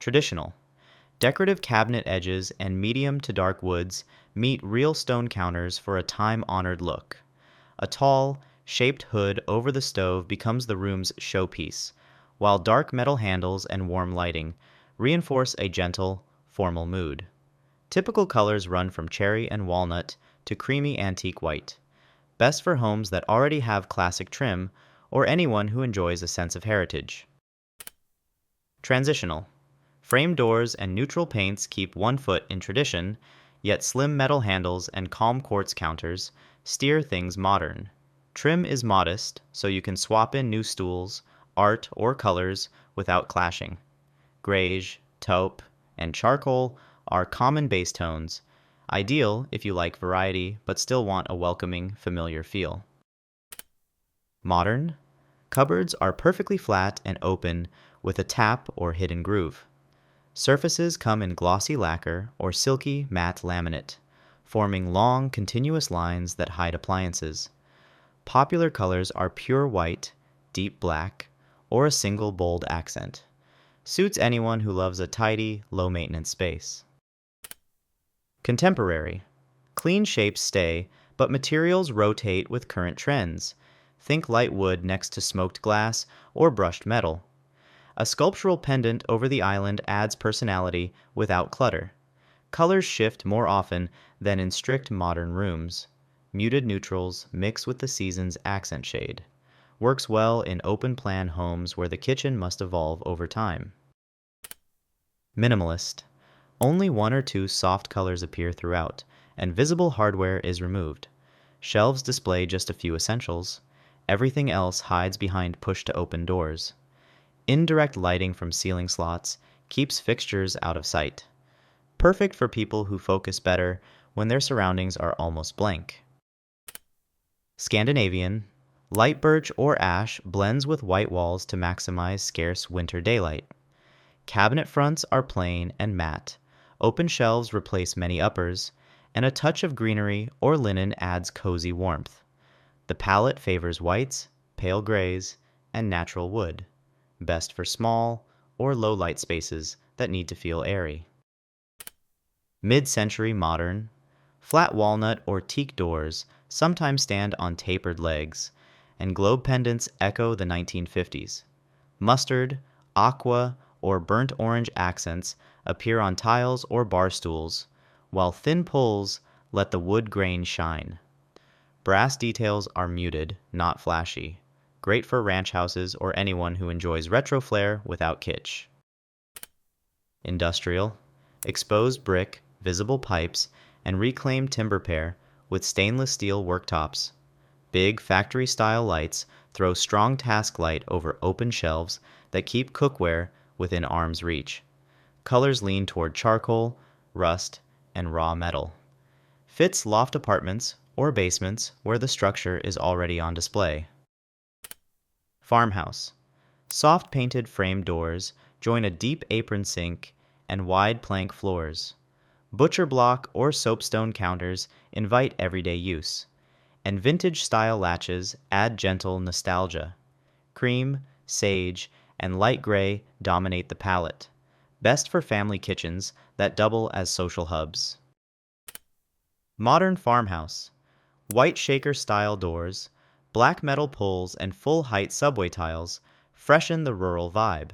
Traditional. Decorative cabinet edges and medium to dark woods meet real stone counters for a time-honored look. A tall, shaped hood over the stove becomes the room's showpiece, while dark metal handles and warm lighting reinforce a gentle, formal mood. Typical colors run from cherry and walnut to creamy antique white, best for homes that already have classic trim or anyone who enjoys a sense of heritage. Transitional. Frame doors and neutral paints keep one foot in tradition, yet slim metal handles and calm quartz counters steer things modern. Trim is modest, so you can swap in new stools, art, or colors without clashing. Greige, taupe, and charcoal are common base tones, ideal if you like variety but still want a welcoming, familiar feel. Modern. Cupboards are perfectly flat and open with a tap or hidden groove. Surfaces come in glossy lacquer or silky matte laminate, forming long, continuous lines that hide appliances. Popular colors are pure white, deep black, or a single bold accent. Suits anyone who loves a tidy, low-maintenance space. Contemporary. Clean shapes stay, but materials rotate with current trends. Think light wood next to smoked glass or brushed metal. A sculptural pendant over the island adds personality without clutter. Colors shift more often than in strict modern rooms. Muted neutrals mix with the season's accent shade. Works well in open-plan homes where the kitchen must evolve over time. Minimalist. Only one or two soft colors appear throughout, and visible hardware is removed. Shelves display just a few essentials. Everything else hides behind push-to-open doors. Indirect lighting from ceiling slots keeps fixtures out of sight. Perfect for people who focus better when their surroundings are almost blank. Scandinavian. Light birch or ash blends with white walls to maximize scarce winter daylight. Cabinet fronts are plain and matte. Open shelves replace many uppers, and a touch of greenery or linen adds cozy warmth. The palette favors whites, pale grays, and natural wood, best for small or low light spaces that need to feel airy. Mid-century modern. Flat walnut or teak doors sometimes stand on tapered legs, and globe pendants echo the 1950s. Mustard, aqua, or burnt orange accents appear on tiles or bar stools, while thin pulls let the wood grain shine. Brass details are muted, not flashy. Great for ranch houses or anyone who enjoys retro flair without kitsch. Industrial. Exposed brick, visible pipes, and reclaimed timber pair with stainless steel worktops. Big factory-style lights throw strong task light over open shelves that keep cookware within arm's reach. Colors lean toward charcoal, rust, and raw metal. Fits loft apartments or basements where the structure is already on display. Farmhouse. Soft painted frame doors join a deep apron sink and wide plank floors. Butcher block or soapstone counters invite everyday use, and vintage-style latches add gentle nostalgia. Cream, sage, and light gray dominate the palette, best for family kitchens that double as social hubs. Modern farmhouse. White shaker-style doors, black metal pulls, and full-height subway tiles freshen the rural vibe.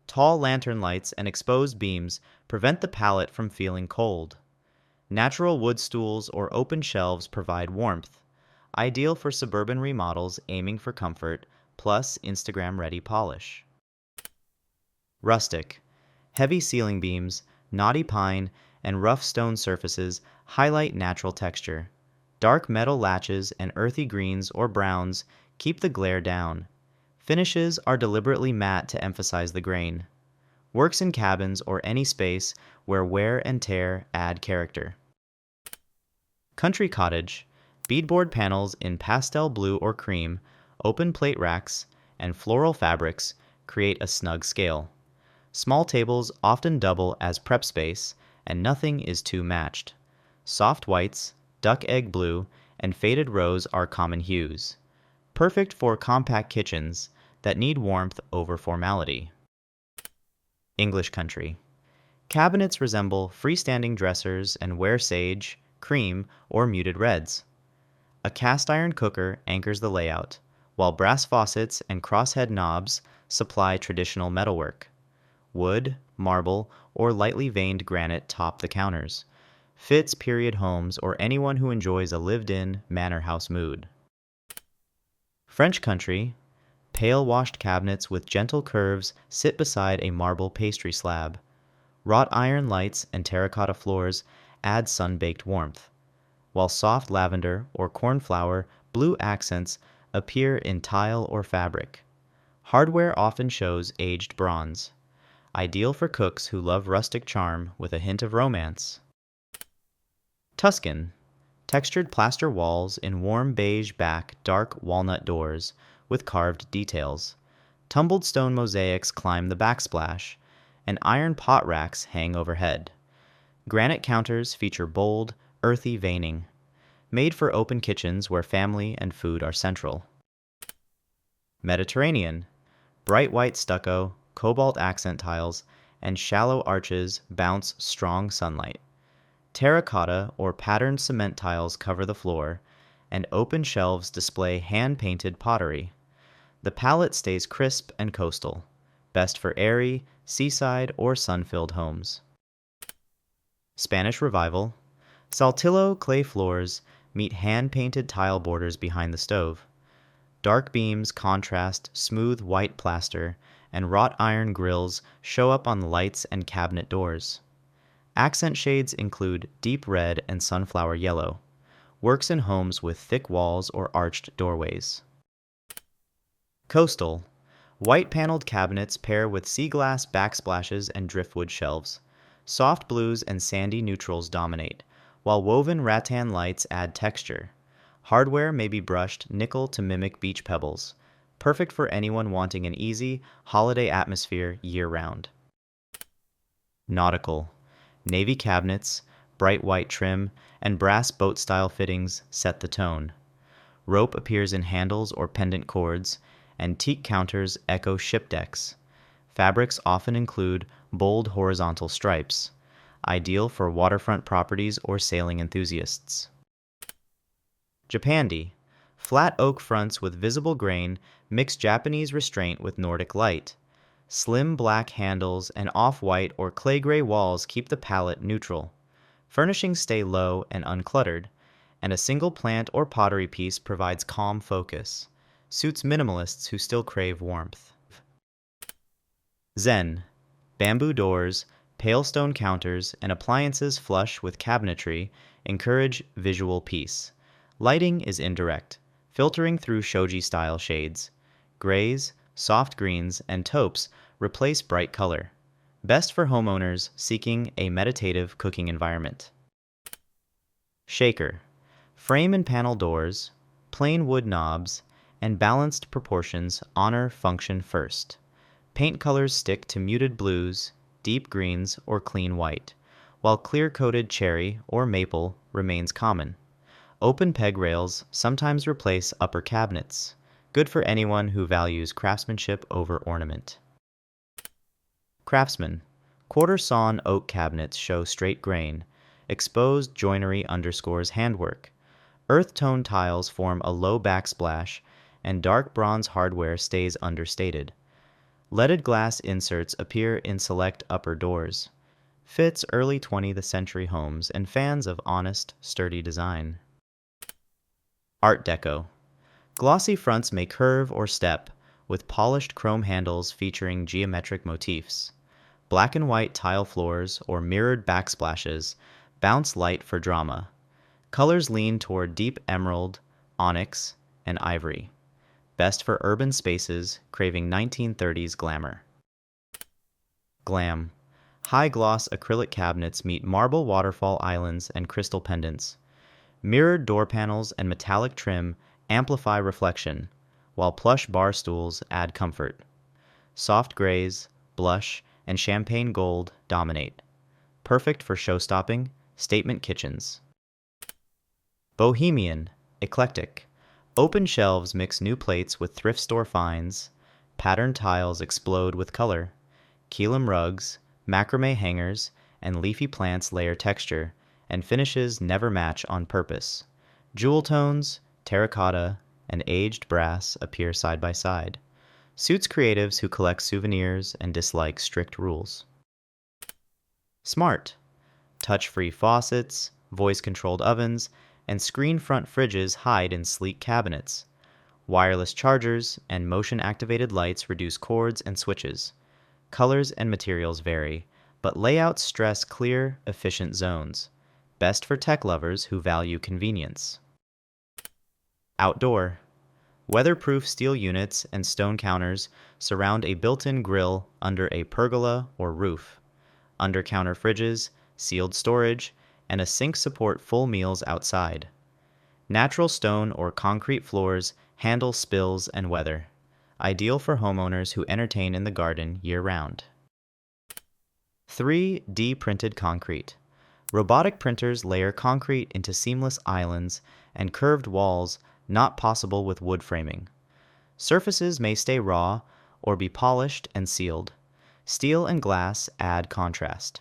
Tall lantern lights and exposed beams prevent the palette from feeling cold. Natural wood stools or open shelves provide warmth, ideal for suburban remodels aiming for comfort, plus Instagram-ready polish. Rustic. Heavy ceiling beams, knotty pine, and rough stone surfaces highlight natural texture. Dark metal latches and earthy greens or browns keep the glare down. Finishes are deliberately matte to emphasize the grain. Works in cabins or any space where wear and tear add character. Country cottage. Beadboard panels in pastel blue or cream, open plate racks, and floral fabrics create a snug scale. Small tables often double as prep space, and nothing is too matched. Soft whites, duck egg blue, and faded rose are common hues. Perfect for compact kitchens that need warmth over formality. English country. Cabinets resemble freestanding dressers and wear sage, cream, or muted reds. A cast iron cooker anchors the layout, while brass faucets and crosshead knobs supply traditional metalwork. Wood, marble, or lightly veined granite top the counters. Fits period homes or anyone who enjoys a lived-in manor house mood. French country. Pale washed cabinets with gentle curves sit beside a marble pastry slab. Wrought iron lights and terracotta floors add sun-baked warmth, while soft lavender or cornflower blue accents appear in tile or fabric. Hardware often shows aged bronze, ideal for cooks who love rustic charm with a hint of romance. Tuscan. Textured plaster walls in warm beige back dark walnut doors with carved details. Tumbled stone mosaics climb the backsplash, and iron pot racks hang overhead. Granite counters feature bold, earthy veining, made for open kitchens where family and food are central. Mediterranean. Bright white stucco, cobalt accent tiles, and shallow arches bounce strong sunlight. Terracotta or patterned cement tiles cover the floor, and open shelves display hand-painted pottery. The palette stays crisp and coastal, best for airy, seaside, or sun-filled homes. Spanish Revival. Saltillo clay floors meet hand-painted tile borders behind the stove. Dark beams contrast smooth white plaster, and wrought iron grills show up on the lights and cabinet doors. Accent shades include deep red and sunflower yellow. Works in homes with thick walls or arched doorways. Coastal. White paneled cabinets pair with sea glass backsplashes and driftwood shelves. Soft blues and sandy neutrals dominate, while woven rattan lights add texture. Hardware may be brushed nickel to mimic beach pebbles, perfect for anyone wanting an easy, holiday atmosphere year-round. Nautical. Navy cabinets, bright white trim, and brass boat-style fittings set the tone. Rope appears in handles or pendant cords, and teak counters echo ship decks. Fabrics often include bold horizontal stripes, ideal for waterfront properties or sailing enthusiasts. Japandi. Flat oak fronts with visible grain mix Japanese restraint with Nordic light. Slim black handles and off-white or clay-gray walls keep the palette neutral. Furnishings stay low and uncluttered, and a single plant or pottery piece provides calm focus. Suits minimalists who still crave warmth. Zen. Bamboo doors, pale stone counters, and appliances flush with cabinetry encourage visual peace. Lighting is indirect, filtering through shoji-style shades. Grays, soft greens, and taupes replace bright color. Best for homeowners seeking a meditative cooking environment. Shaker. Frame and panel doors, plain wood knobs, and balanced proportions honor function first. Paint colors stick to muted blues, deep greens, or clean white, while clear-coated cherry or maple remains common. Open peg rails sometimes replace upper cabinets, good for anyone who values craftsmanship over ornament. Craftsman. Quarter-sawn oak cabinets show straight grain. Exposed joinery underscores handwork. Earth-tone tiles form a low backsplash, and dark bronze hardware stays understated. Leaded glass inserts appear in select upper doors. Fits early 20th century homes and fans of honest, sturdy design. Art Deco. Glossy fronts may curve or step, with polished chrome handles featuring geometric motifs. Black and white tile floors or mirrored backsplashes bounce light for drama. Colors lean toward deep emerald, onyx, and ivory. Best for urban spaces craving 1930s glamour. Glam. High-gloss acrylic cabinets meet marble waterfall islands and crystal pendants. Mirrored door panels and metallic trim amplify reflection, while plush bar stools add comfort. Soft grays, blush, and champagne gold dominate. Perfect for show-stopping, statement kitchens. Bohemian, Eclectic. Open shelves mix new plates with thrift store finds. Patterned tiles explode with color. Kilim rugs, macrame hangers, and leafy plants layer texture, and finishes never match on purpose. Jewel tones, terracotta, and aged brass appear side by side. Suits creatives who collect souvenirs and dislike strict rules. Smart. Touch-free faucets, voice-controlled ovens, and screen-front fridges hide in sleek cabinets. Wireless chargers and motion-activated lights reduce cords and switches. Colors and materials vary, but layouts stress clear, efficient zones. Best for tech lovers who value convenience. Outdoor. Weatherproof steel units and stone counters surround a built-in grill under a pergola or roof. Under-counter fridges, sealed storage, and a sink support full meals outside. Natural stone or concrete floors handle spills and weather. Ideal for homeowners who entertain in the garden year-round. 3D printed concrete. Robotic printers layer concrete into seamless islands and curved walls not possible with wood framing. Surfaces may stay raw or be polished and sealed. Steel and glass add contrast.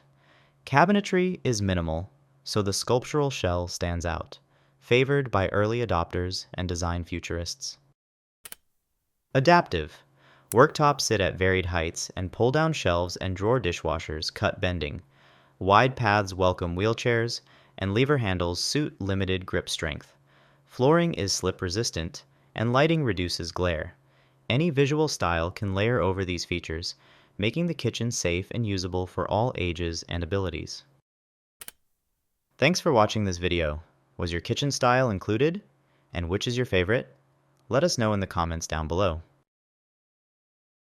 Cabinetry is minimal, so the sculptural shell stands out, favored by early adopters and design futurists. Adaptive. Worktops sit at varied heights, and pull-down shelves and drawer dishwashers cut bending. Wide paths welcome wheelchairs, and lever handles suit limited grip strength. Flooring is slip-resistant, and lighting reduces glare. Any visual style can layer over these features, making the kitchen safe and usable for all ages and abilities. Thanks for watching this video. Was your kitchen style included? And which is your favorite? Let us know in the comments down below.